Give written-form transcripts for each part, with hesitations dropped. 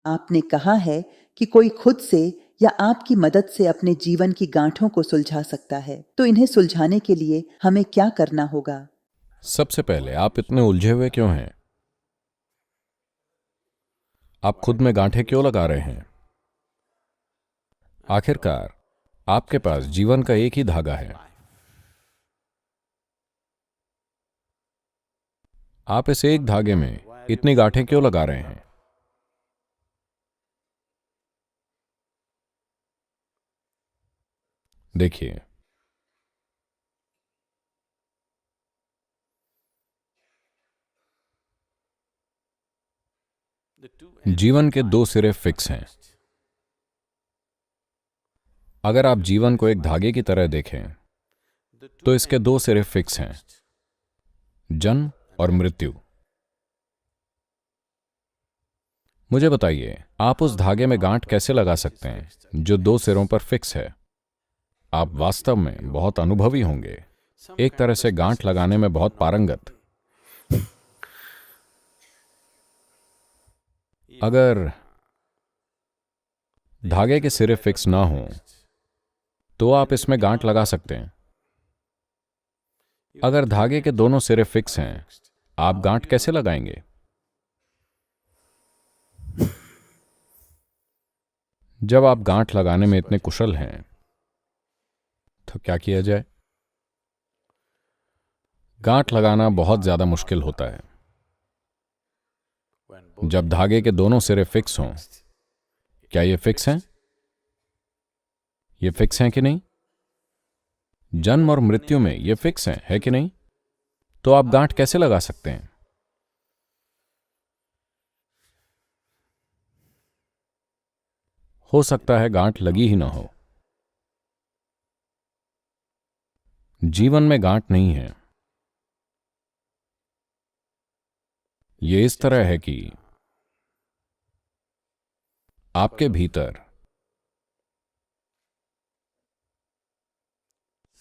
आपने कहा है कि कोई खुद से या आपकी मदद से अपने जीवन की गांठों को सुलझा सकता है, तो इन्हें सुलझाने के लिए हमें क्या करना होगा? सबसे पहले आप इतने उलझे हुए क्यों हैं? आप खुद में गांठें क्यों लगा रहे हैं? आखिरकार आपके पास जीवन का एक ही धागा है। आप इस एक धागे में इतनी गांठें क्यों लगा रहे हैं? देखिए, जीवन के दो सिरे फिक्स हैं। अगर आप जीवन को एक धागे की तरह देखें तो इसके दो सिरे फिक्स हैं, जन्म और मृत्यु। मुझे बताइए, आप उस धागे में गांठ कैसे लगा सकते हैं जो दो सिरों पर फिक्स है? आप वास्तव में बहुत अनुभवी होंगे, एक तरह से गांठ लगाने में बहुत पारंगत। अगर धागे के सिरे फिक्स ना हो तो आप इसमें गांठ लगा सकते हैं। अगर धागे के दोनों सिरे फिक्स हैं, आप गांठ कैसे लगाएंगे? जब आप गांठ लगाने में इतने कुशल हैं तो क्या किया जाए? गांठ लगाना बहुत ज्यादा मुश्किल होता है। जब धागे के दोनों सिरे फिक्स हों, क्या ये फिक्स हैं? ये फिक्स हैं कि नहीं? जन्म और मृत्यु में ये फिक्स हैं, है कि नहीं? तो आप गांठ कैसे लगा सकते हैं? हो सकता है गांठ लगी ही ना हो। जीवन में गांठ नहीं है। ये इस तरह है कि आपके भीतर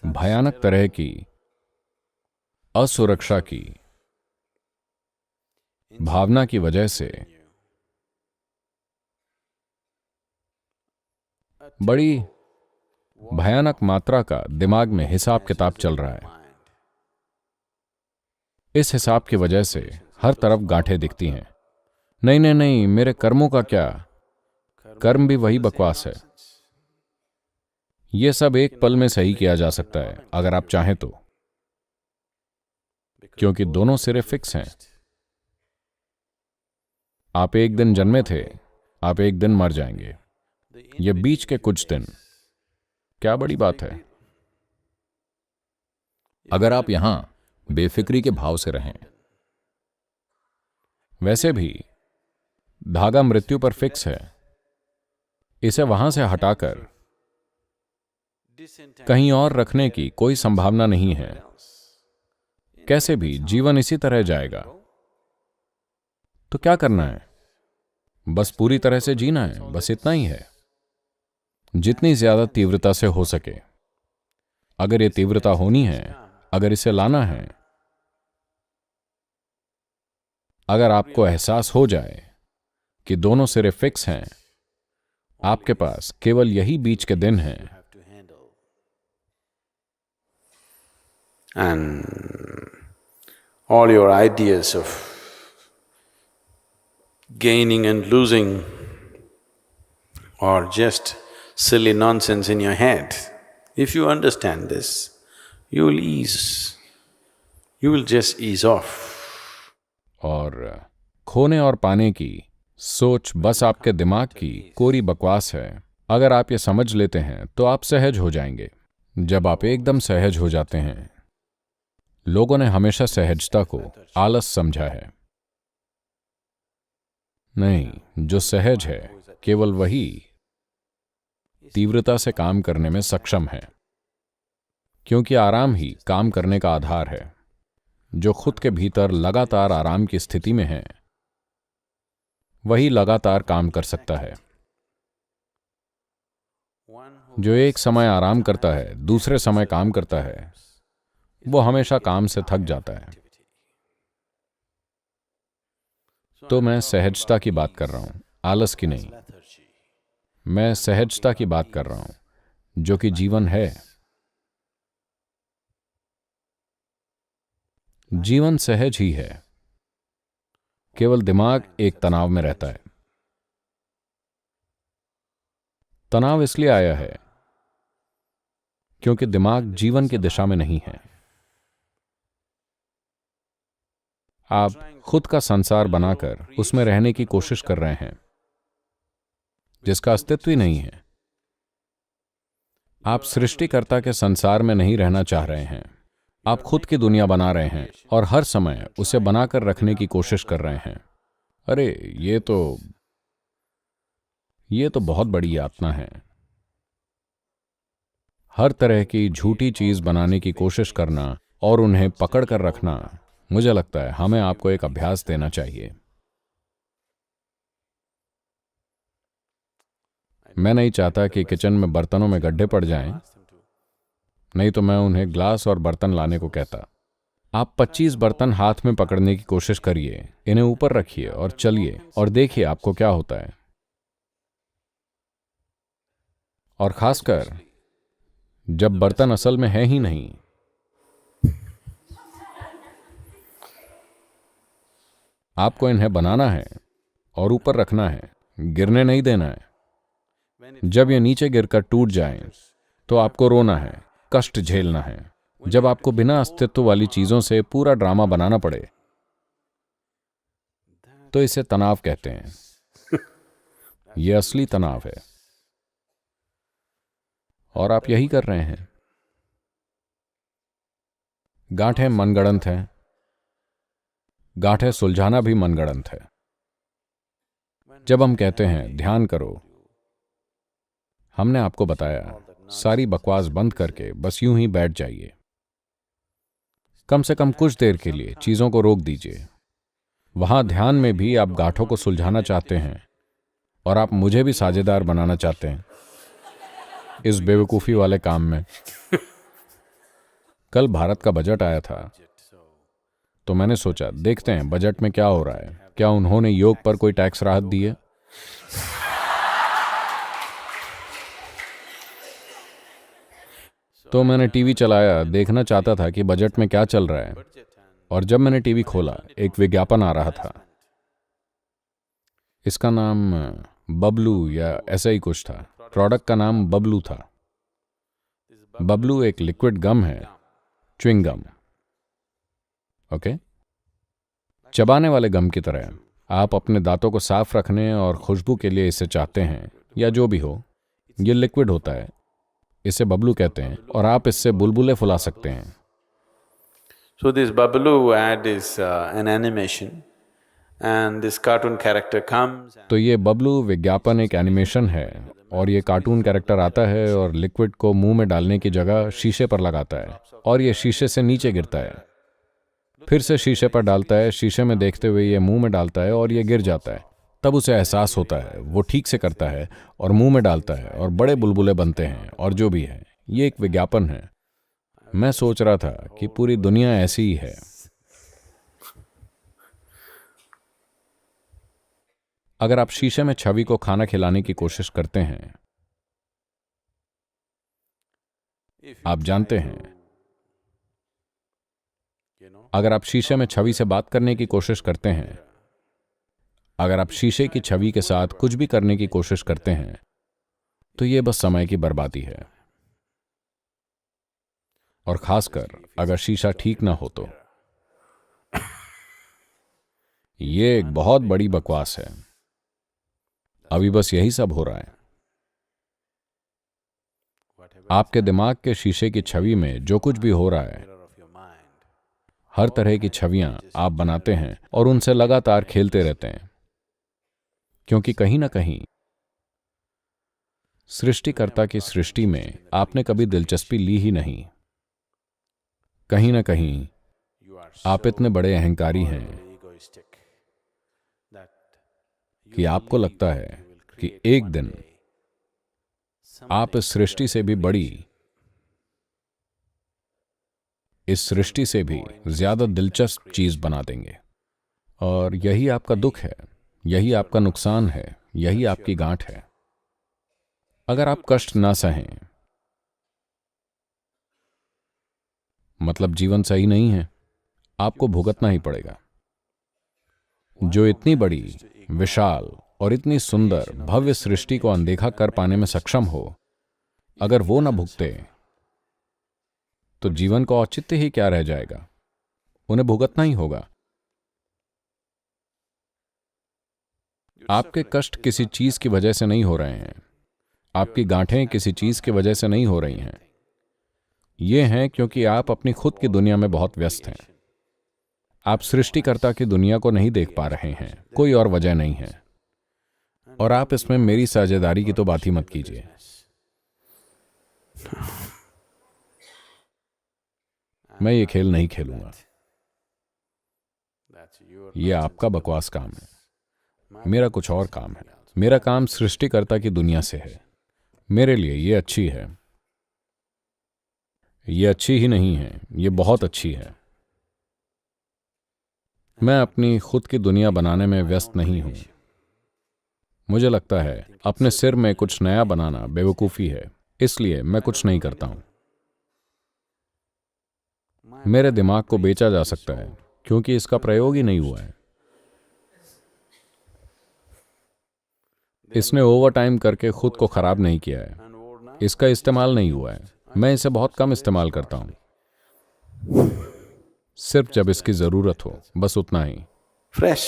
भयानक तरह की असुरक्षा की भावना की वजह से बड़ी भयानक मात्रा का दिमाग में हिसाब किताब चल रहा है। इस हिसाब की वजह से हर तरफ गांठें दिखती हैं। नहीं नहीं नहीं, मेरे कर्मों का क्या? कर्म भी वही बकवास है। यह सब एक पल में सही किया जा सकता है अगर आप चाहें तो, क्योंकि दोनों सिरे फिक्स हैं। आप एक दिन जन्मे थे, आप एक दिन मर जाएंगे। ये बीच के कुछ दिन क्या बड़ी बात है? अगर आप यहां बेफिक्री के भाव से रहें। वैसे भी धागा मृत्यु पर फिक्स है। इसे वहां से हटाकर कहीं और रखने की कोई संभावना नहीं है। कैसे भी जीवन इसी तरह जाएगा। तो क्या करना है? बस पूरी तरह से जीना है, बस इतना ही है। जितनी ज्यादा तीव्रता से हो सके। अगर ये तीव्रता होनी है, अगर इसे लाना है, अगर आपको एहसास हो जाए कि दोनों सिरे फिक्स हैं, आपके पास केवल यही बीच के दिन हैं। And all your ideas of gaining and losing are just silly nonsense in your head. If you understand this, you will just ease off. और खोने और पाने की सोच बस आपके दिमाग की कोरी बकवास है। अगर आप ये समझ लेते हैं तो आप सहज हो जाएंगे। जब आप एकदम सहज हो जाते हैं, लोगों ने हमेशा सहजता को आलस समझा है। नहीं, जो सहज है केवल वही तीव्रता से काम करने में सक्षम है, क्योंकि आराम ही काम करने का आधार है। जो खुद के भीतर लगातार आराम की स्थिति में है, वही लगातार काम कर सकता है। जो एक समय आराम करता है, दूसरे समय काम करता है, वो हमेशा काम से थक जाता है। तो मैं सहजता की बात कर रहा हूं। आलस की नहीं। मैं सहजता की बात कर रहा हूं, जो कि जीवन है। जीवन सहज ही है, केवल दिमाग एक तनाव में रहता है। तनाव इसलिए आया है क्योंकि दिमाग जीवन की दिशा में नहीं है। आप खुद का संसार बनाकर उसमें रहने की कोशिश कर रहे हैं, जिसका अस्तित्व ही नहीं है। आप सृष्टिकर्ता के संसार में नहीं रहना चाह रहे हैं। आप खुद की दुनिया बना रहे हैं और हर समय उसे बनाकर रखने की कोशिश कर रहे हैं। अरे ये तो बहुत बड़ी यातना है। हर तरह की झूठी चीज बनाने की कोशिश करना और उन्हें पकड़ कर रखना। मुझे लगता है हमें आपको एक अभ्यास देना चाहिए। मैं नहीं चाहता कि किचन में बर्तनों में गड्ढे पड़ जाएं, नहीं तो मैं उन्हें ग्लास और बर्तन लाने को कहता। आप 25 बर्तन हाथ में पकड़ने की कोशिश करिए, इन्हें ऊपर रखिए और चलिए और देखिए आपको क्या होता है। और खासकर जब बर्तन असल में है ही नहीं। आपको इन्हें बनाना है और ऊपर रखना है, गिरने नहीं देना है। जब ये नीचे गिरकर टूट जाएं, तो आपको रोना है, कष्ट झेलना है। जब आपको बिना अस्तित्व वाली चीजों से पूरा ड्रामा बनाना पड़े, तो इसे तनाव कहते हैं। यह असली तनाव है और आप यही कर रहे हैं। गांठें मनगढ़ंत हैं, गांठें सुलझाना भी मनगढ़ंत है। जब हम कहते हैं ध्यान करो, हमने आपको बताया सारी बकवास बंद करके बस यूं ही बैठ जाइए। कम से कम कुछ देर के लिए चीजों को रोक दीजिए। वहां ध्यान में भी आप गांठों को सुलझाना चाहते हैं और आप मुझे भी साझेदार बनाना चाहते हैं इस बेवकूफी वाले काम में। कल भारत का बजट आया था, तो मैंने सोचा देखते हैं बजट में क्या हो रहा है। क्या उन्होंने योग पर कोई टैक्स राहत दी है? तो मैंने टीवी चलाया, देखना चाहता था कि बजट में क्या चल रहा है। और जब मैंने टीवी खोला, एक विज्ञापन आ रहा था। इसका नाम बबलू या ऐसा ही कुछ था। प्रोडक्ट का नाम बबलू था। बबलू एक लिक्विड गम है, च्युइंग गम। ओके, चबाने वाले गम की तरह। आप अपने दांतों को साफ रखने और खुशबू के लिए इसे चाहते हैं या जो भी हो। यह लिक्विड होता है, इसे बबलू कहते हैं और आप इससे बुलबुले फुला सकते हैं। So this Babalu ad is an animation and this cartoon character comes and तो ये बबलू विज्ञापन एक एनिमेशन है और ये कार्टून कैरेक्टर आता है और लिक्विड को मुंह में डालने की जगह शीशे पर लगाता है और ये शीशे से नीचे गिरता है, फिर से शीशे पर डालता है, शीशे में देखते हुए ये मुंह में डालता है और ये गिर जाता है। तब उसे एहसास होता है, वो ठीक से करता है और मुंह में डालता है और बड़े बुलबुले बनते हैं और जो भी है। ये एक विज्ञापन है। मैं सोच रहा था कि पूरी दुनिया ऐसी ही है। अगर आप शीशे में छवि को खाना खिलाने की कोशिश करते हैं, आप जानते हैं, अगर आप शीशे में छवि से बात करने की कोशिश करते हैं, अगर आप शीशे की छवि के साथ कुछ भी करने की कोशिश करते हैं, तो यह बस समय की बर्बादी है। और खासकर अगर शीशा ठीक ना हो तो यह एक बहुत बड़ी बकवास है। अभी बस यही सब हो रहा है। आपके दिमाग के शीशे की छवि में जो कुछ भी हो रहा है, हर तरह की छवियां आप बनाते हैं और उनसे लगातार खेलते रहते हैं, क्योंकि कहीं ना कहीं सृष्टिकर्ता की सृष्टि में आपने कभी दिलचस्पी ली ही नहीं। कहीं ना कहीं आप इतने बड़े अहंकारी हैं कि आपको लगता है कि एक दिन आप इस सृष्टि से भी बड़ी, इस सृष्टि से भी ज्यादा दिलचस्प चीज बना देंगे। और यही आपका दुख है, यही आपका नुकसान है। यही आपकी गांठ है। अगर आप कष्ट ना सहें, मतलब जीवन सही नहीं है, आपको भुगतना ही पड़ेगा। जो इतनी बड़ी, विशाल और इतनी सुंदर भव्य सृष्टि को अनदेखा कर पाने में सक्षम हो, अगर वो न भुगते तो जीवन का औचित्य ही क्या रह जाएगा? उन्हें भुगतना ही होगा। आपके कष्ट किसी चीज की वजह से नहीं हो रहे हैं, आपकी गांठें किसी चीज की वजह से नहीं हो रही हैं। ये हैं क्योंकि आप अपनी खुद की दुनिया में बहुत व्यस्त हैं। आप सृष्टिकर्ता की दुनिया को नहीं देख पा रहे हैं, कोई और वजह नहीं है। और आप इसमें मेरी साझेदारी की तो बात ही मत कीजिए। मैं ये खेल नहीं खेलूंगा। ये आपका बकवास काम है, मेरा कुछ और काम है। मेरा काम सृष्टिकर्ता की दुनिया से है। मेरे लिए ये अच्छी है। ये अच्छी ही नहीं है, ये बहुत अच्छी है। मैं अपनी खुद की दुनिया बनाने में व्यस्त नहीं हूं। मुझे लगता है अपने सिर में कुछ नया बनाना बेवकूफी है, इसलिए मैं कुछ नहीं करता हूं। मेरे दिमाग को बेचा जा सकता है क्योंकि इसका प्रयोग ही नहीं हुआ है। इसने ओवरटाइम करके खुद को खराब नहीं किया है। इसका इस्तेमाल नहीं हुआ है। मैं इसे बहुत कम इस्तेमाल करता हूं, सिर्फ जब इसकी जरूरत हो, बस उतना ही। फ्रेश।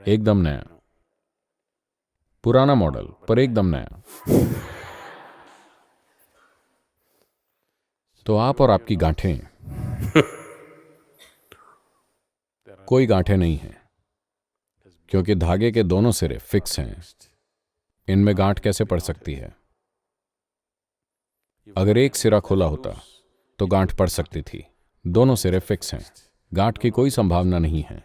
एकदम नया, पुराना मॉडल पर एकदम नया। तो आप और आपकी गांठें, कोई गांठें नहीं हैं, क्योंकि धागे के दोनों सिरे फिक्स हैं। इनमें गांठ कैसे पड़ सकती है? अगर एक सिरा खुला होता तो गांठ पड़ सकती थी। दोनों सिरे फिक्स हैं, गांठ की कोई संभावना नहीं है।